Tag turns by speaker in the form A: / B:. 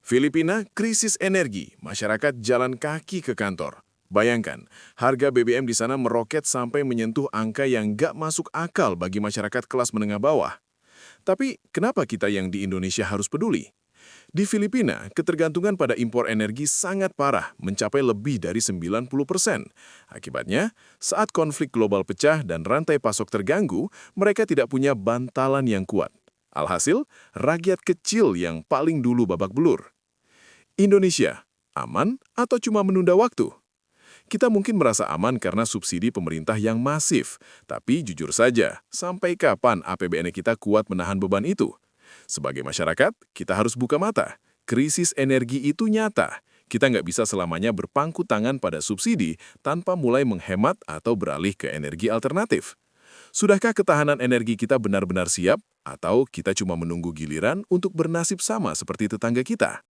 A: Filipina krisis energi, masyarakat jalan kaki ke kantor. Bayangkan, harga BBM di sana meroket sampai menyentuh angka yang nggak masuk akal bagi masyarakat kelas menengah bawah. Tapi kenapa kita yang di Indonesia harus peduli? Di Filipina, ketergantungan pada impor energi sangat parah, mencapai lebih dari 90%. Akibatnya, saat konflik global pecah dan rantai pasok terganggu, mereka tidak punya bantalan yang kuat. Alhasil, rakyat kecil yang paling dulu babak belur. Indonesia, aman atau cuma menunda waktu? Kita mungkin merasa aman karena subsidi pemerintah yang masif. Tapi jujur saja, sampai kapan APBN kita kuat menahan beban itu? Sebagai masyarakat, kita harus buka mata. Krisis energi itu nyata. Kita nggak bisa selamanya berpangku tangan pada subsidi tanpa mulai menghemat atau beralih ke energi alternatif. Sudahkah ketahanan energi kita benar-benar siap? Atau kita cuma menunggu giliran untuk bernasib sama seperti tetangga kita?